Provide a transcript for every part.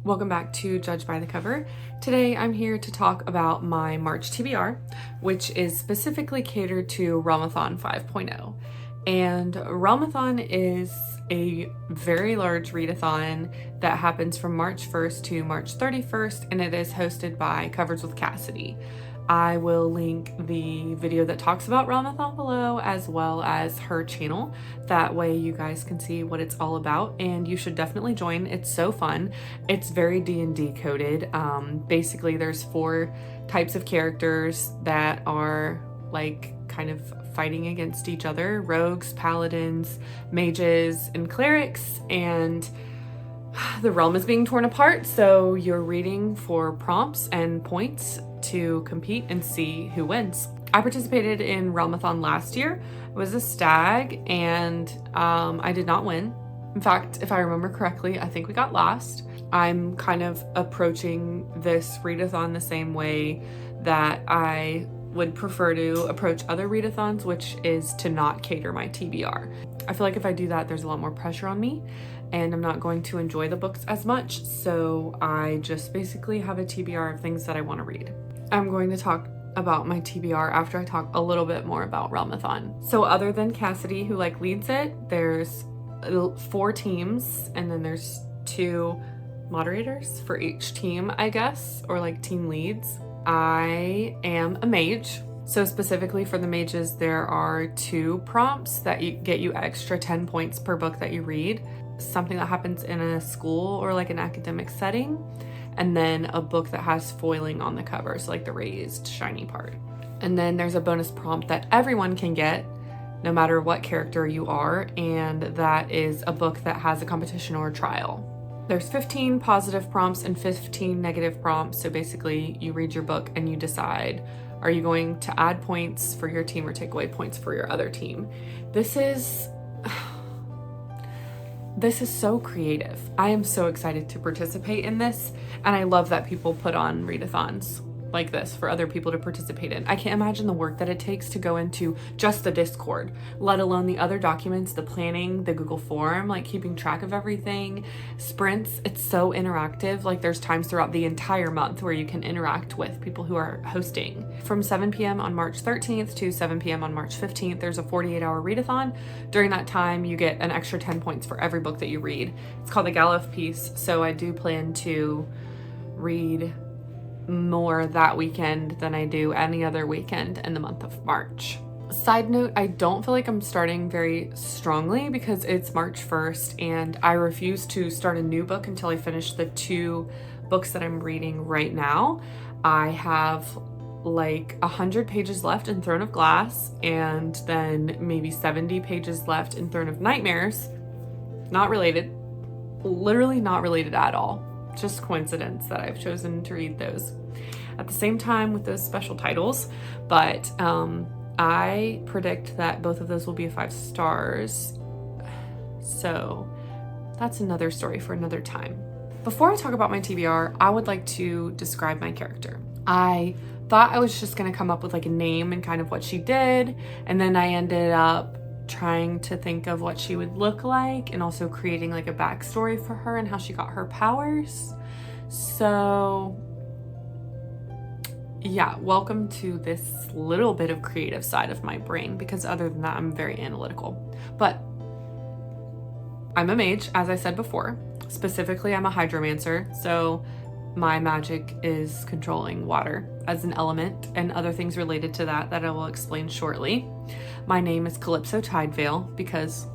Welcome back to Judge by the Cover. Today I'm here to talk about my March TBR, which is specifically catered to Realmathon 5.0. And Realmathon is a very large readathon that happens from March 1st to March 31st, and it is hosted by Covers with Cassidy. I will link the video that talks about Realmathon below, as well as her channel. That way you guys can see what it's all about, and you should definitely join. It's so fun. It's very D&D coded. Basically there's 4 types of characters that are like kind of fighting against each other: rogues, paladins, mages, and clerics. And the realm is being torn apart, so you're reading for prompts and points to compete and see who wins. I participated in Realmathon last year. It was a stag, and I did not win. In fact, if I remember correctly, I think we got last. I'm kind of approaching this readathon the same way that I would prefer to approach other readathons, which is to not cater my TBR. I feel like if I do that, there's a lot more pressure on me, and I'm not going to enjoy the books as much, so I just basically have a TBR of things that I want to read. I'm going to talk about my TBR after I talk a little bit more about Realmathon. So other than Cassidy, who leads it, there's 4 teams, and then there's 2 moderators for each team, I guess, or team leads. I am a mage. So specifically for the mages, there are 2 prompts that get you extra 10 points per book that you read. Something that happens in a school or an academic setting, and then a book that has foiling on the cover, so the raised shiny part. And then there's a bonus prompt that everyone can get, no matter what character you are, and that is a book that has a competition or a trial. There's 15 positive prompts and 15 negative prompts, so basically you read your book and you decide, are you going to add points for your team or take away points for your other team? This is so creative. I am so excited to participate in this, and I love that people put on readathons like this for other people to participate in. I can't imagine the work that it takes to go into just the Discord, let alone the other documents, the planning, the Google form, keeping track of everything, sprints. It's so interactive. There's times throughout the entire month where you can interact with people who are hosting. From 7 p.m. on March 13th to 7 p.m. on March 15th, there's a 48-hour readathon. During that time, you get an extra 10 points for every book that you read. It's called the Gala of Peace, so I do plan to read more that weekend than I do any other weekend in the month of March. Side note, I don't feel like I'm starting very strongly because it's March 1st, and I refuse to start a new book until I finish the 2 books that I'm reading right now. I have 100 pages left in Throne of Glass, and then maybe 70 pages left in Throne of Nightmares. Not related. Literally not related at all. Just coincidence that I've chosen to read those at the same time with those special titles, but I predict that both of those will be 5 stars, so that's another story for another time. Before I talk about my TBR, I would like to describe my character. I thought I was just going to come up with a name and kind of what she did, and then I ended up trying to think of what she would look like, and also creating a backstory for her and how she got her powers. So yeah, welcome to this little bit of creative side of my brain, because other than that, I'm very analytical. But I'm a mage, as I said before. Specifically, I'm a hydromancer, so my magic is controlling water as an element and other things related to that I will explain shortly. My name is Calypso Tidevale because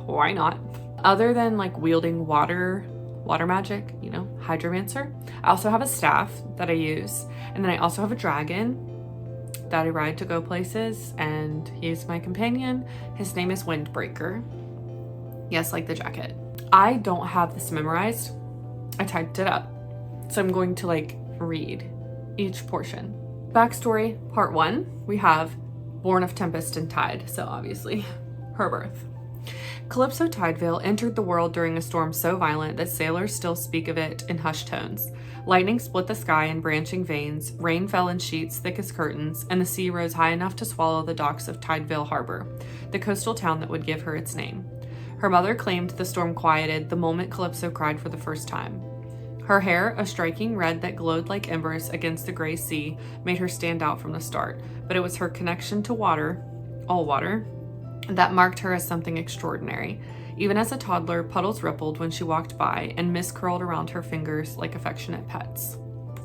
why not? Other than wielding water magic, hydromancer, I also have a staff that I use, and then I also have a dragon that I ride to go places, and he's my companion. His name is Windbreaker. Yes, like the jacket. I don't have this memorized. I typed it up. So I'm going to read each portion. Backstory, part 1, we have born of tempest and tide, so obviously her birth. Calypso Tidevale entered the world during a storm so violent that sailors still speak of it in hushed tones. Lightning split the sky in branching veins, rain fell in sheets thick as curtains, and the sea rose high enough to swallow the docks of Tidevale Harbor, the coastal town that would give her its name. Her mother claimed the storm quieted the moment Calypso cried for the first time. Her hair, a striking red that glowed like embers against the gray sea, made her stand out from the start, but it was her connection to water, all water, that marked her as something extraordinary. Even as a toddler, puddles rippled when she walked by, and mist curled around her fingers like affectionate pets.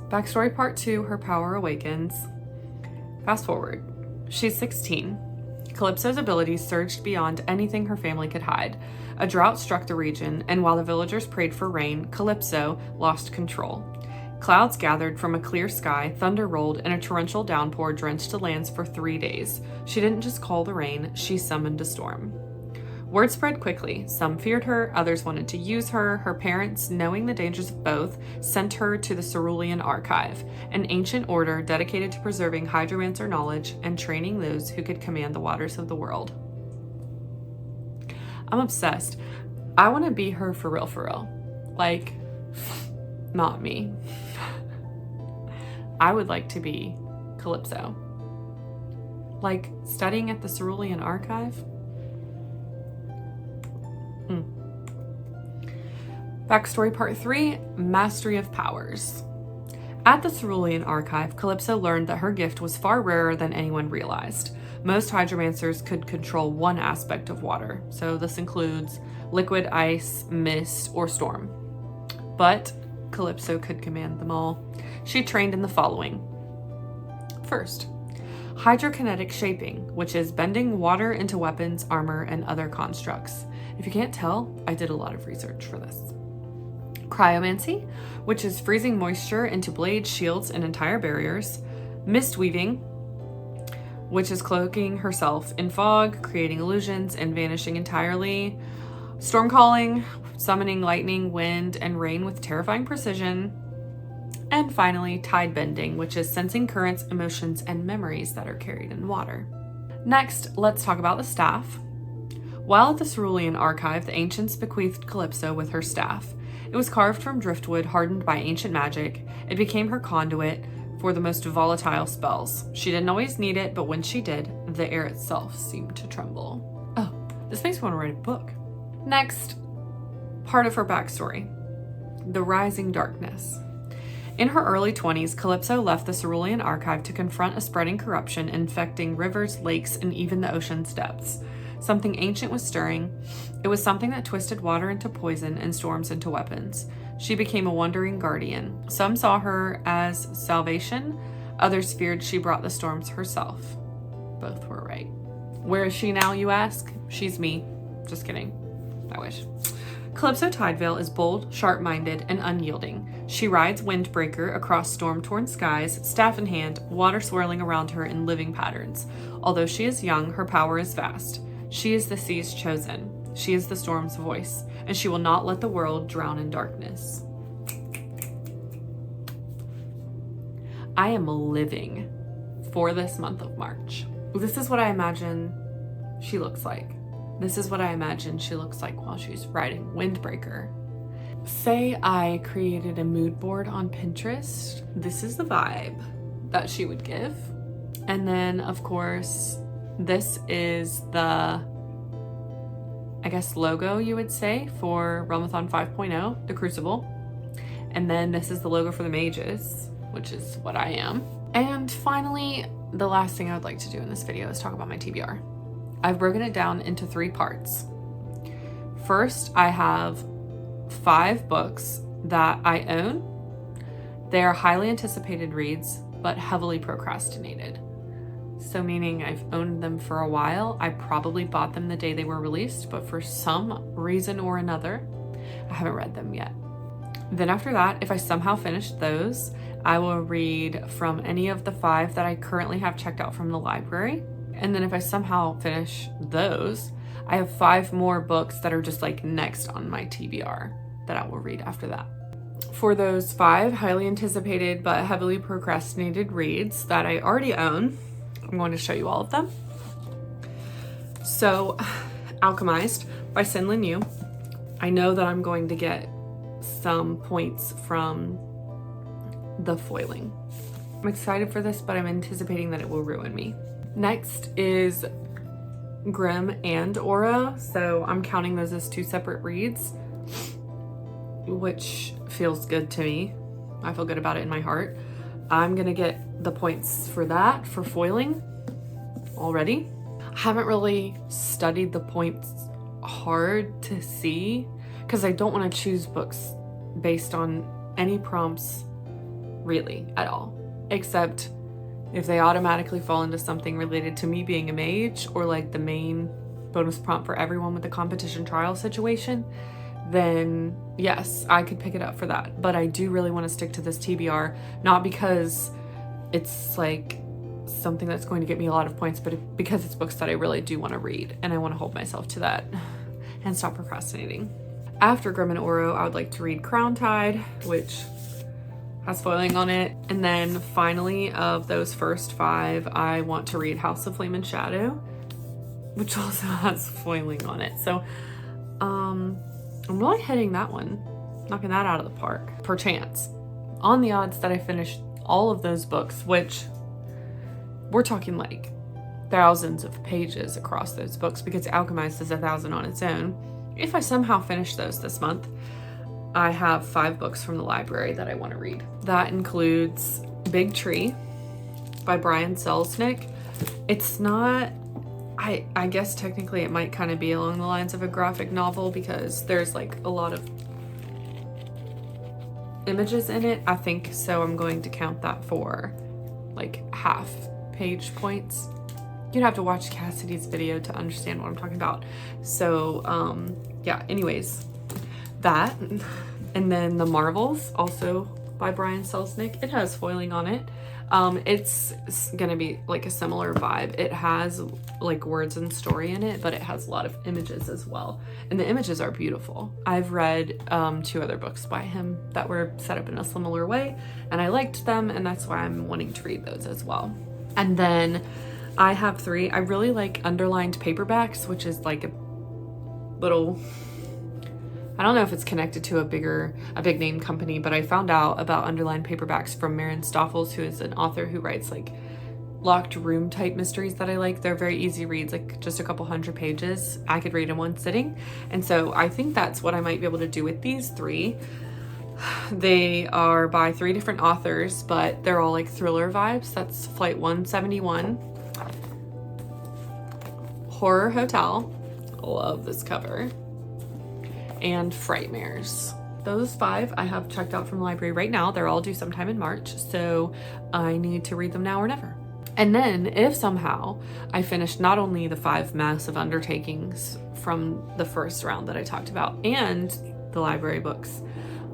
Backstory Part 2, Her Power Awakens. Fast forward. She's 16. Calypso's abilities surged beyond anything her family could hide. A drought struck the region, and while the villagers prayed for rain, Calypso lost control. Clouds gathered from a clear sky, thunder rolled, and a torrential downpour drenched the lands for 3 days. She didn't just call the rain, she summoned a storm. Word spread quickly. Some feared her, others wanted to use her. Her parents, knowing the dangers of both, sent her to the Cerulean Archive, an ancient order dedicated to preserving hydromancer knowledge and training those who could command the waters of the world. I'm obsessed. I want to be her for real. Like, not me. I would like to be Calypso. Like, studying at the Cerulean Archive? Backstory Part 3, Mastery of Powers. At the Cerulean Archive, Calypso learned that her gift was far rarer than anyone realized. Most hydromancers could control one aspect of water, so this includes liquid, ice, mist, or storm. But Calypso could command them all. She trained in the following. First, hydrokinetic shaping, which is bending water into weapons, armor, and other constructs. If you can't tell, I did a lot of research for this. Cryomancy, which is freezing moisture into blades, shields, and entire barriers. Mist weaving, which is cloaking herself in fog, creating illusions, and vanishing entirely. Storm calling, summoning lightning, wind, and rain with terrifying precision. And finally, tide bending, which is sensing currents, emotions, and memories that are carried in water. Next, let's talk about the staff. While at the Cerulean Archive, the ancients bequeathed Calypso with her staff. It was carved from driftwood hardened by ancient magic. It became her conduit for the most volatile spells. She didn't always need it, but when she did, the air itself seemed to tremble. Oh, this makes me want to write a book. Next, part of her backstory. The Rising Darkness. In her early 20s, Calypso left the Cerulean Archive to confront a spreading corruption infecting rivers, lakes, and even the ocean's depths. Something ancient was stirring. It was something that twisted water into poison and storms into weapons. She became a wandering guardian. Some saw her as salvation. Others feared she brought the storms herself. Both were right. Where is she now, you ask? She's me. Just kidding. I wish. Calypso Tidevale is bold, sharp-minded, and unyielding. She rides Windbreaker across storm-torn skies, staff in hand, water swirling around her in living patterns. Although she is young, her power is vast. She is the sea's chosen. She is the storm's voice, and she will not let the world drown in darkness. I am living for this month of March. This is what I imagine she looks like. This is what I imagine she looks like while she's riding Windbreaker. Say I created a mood board on Pinterest. This is the vibe that she would give. And then, of course, this is the, I guess, logo you would say for Realmathon 5.0, the Crucible. And then this is the logo for the mages, which is what I am. And finally, the last thing I would like to do in this video is talk about my TBR. I've broken it down into 3 parts. First, I have 5 books that I own. They are highly anticipated reads, but heavily procrastinated. So meaning I've owned them for a while. I probably bought them the day they were released, but for some reason or another, I haven't read them yet. Then after that, if I somehow finish those, I will read from any of the 5 that I currently have checked out from the library. And then if I somehow finish those, I have 5 more books that are just like next on my TBR that I will read after that. For those 5 highly anticipated but heavily procrastinated reads that I already own, I'm going to show you all of them. So, Alchemized by Sinlin Yu. I know that I'm going to get some points from the foiling. I'm excited for this, but I'm anticipating that it will ruin me. Next is Grimm and Aura, so I'm counting those as 2 separate reads. which feels good to me. I feel good about it in my heart. I'm gonna get the points for that, for foiling already. I haven't really studied the points hard to see because I don't want to choose books based on any prompts really at all, except if they automatically fall into something related to me being a mage or like the main bonus prompt for everyone with the competition trial situation, then yes, I could pick it up for that. But I do really want to stick to this TBR, not because it's like something that's going to get me a lot of points, but because it's books that I really do want to read, and I want to hold myself to that and stop procrastinating. After Grim and Oro, I would like to read Crown Tide, which has foiling on it. And then finally, of those first 5, I want to read House of Flame and Shadow, which also has foiling on it. So I'm really hitting that one, knocking that out of the park, perchance. On the odds that I finish all of those books, which we're talking like thousands of pages across those books because Alchemist is 1,000 on its own. If I somehow finish those this month, I have 5 books from the library that I want to read. That includes Big Tree by Brian Selznick. It's not, I guess technically it might kind of be along the lines of a graphic novel because there's like a lot of images in it, I think, so I'm going to count that for like half page points. You'd have to watch Cassidy's video to understand what I'm talking about. So yeah, anyways, that. And then The Marvels, also by Brian Selznick. It has foiling on it. It's gonna be like a similar vibe. It has like words and story in it, but it has a lot of images as well. And the images are beautiful. I've read 2 other books by him that were set up in a similar way, and I liked them, and that's why I'm wanting to read those as well. And then I have 3. I really like underlined paperbacks, which is like a little, I don't know if it's connected to a big name company, but I found out about underlined paperbacks from Maren Stoffels, who is an author who writes like locked room type mysteries that I like. They're very easy reads, like just a couple hundred pages. I could read in one sitting. And so I think that's what I might be able to do with these 3. They are by 3 different authors, but they're all like thriller vibes. That's Flight 171, Horror Hotel, love this cover, and Frightmares. Those 5 I have checked out from the library right now. They're all due sometime in March, so I need to read them now or never. And then if somehow I finish not only the 5 massive undertakings from the first round that I talked about and the library books,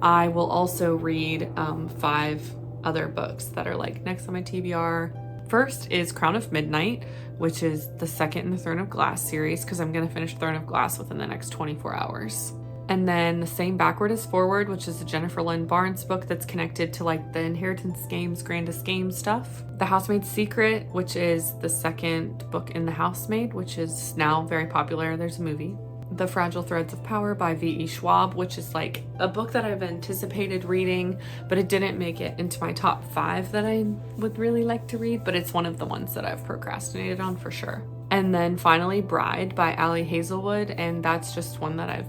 I will also read 5 other books that are like next on my TBR. First is Crown of Midnight, which is the second in the Throne of Glass series, because I'm going to finish Throne of Glass within the next 24 hours. And then The Same Backward as Forward, which is a Jennifer Lynn Barnes book that's connected to like the Inheritance Games, Grandest Game stuff. The Housemaid's Secret, which is the second book in The Housemaid, which is now very popular. There's a movie. The Fragile Threads of Power by V.E. Schwab, which is like a book that I've anticipated reading, but it didn't make it into my top 5 that I would really like to read, but it's one of the ones that I've procrastinated on for sure. And then finally Bride by Ali Hazelwood, and that's just one that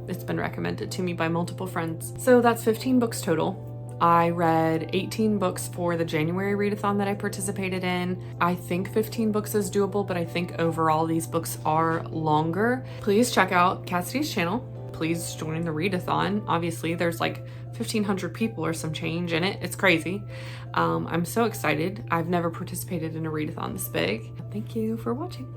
it's been recommended to me by multiple friends. So that's 15 books total. I read 18 books for the January readathon that I participated in. I think 15 books is doable, but I think overall these books are longer. Please check out Cassidy's channel. Please join the readathon. Obviously, there's like 1,500 people or some change in it. It's crazy. I'm so excited. I've never participated in a readathon this big. Thank you for watching.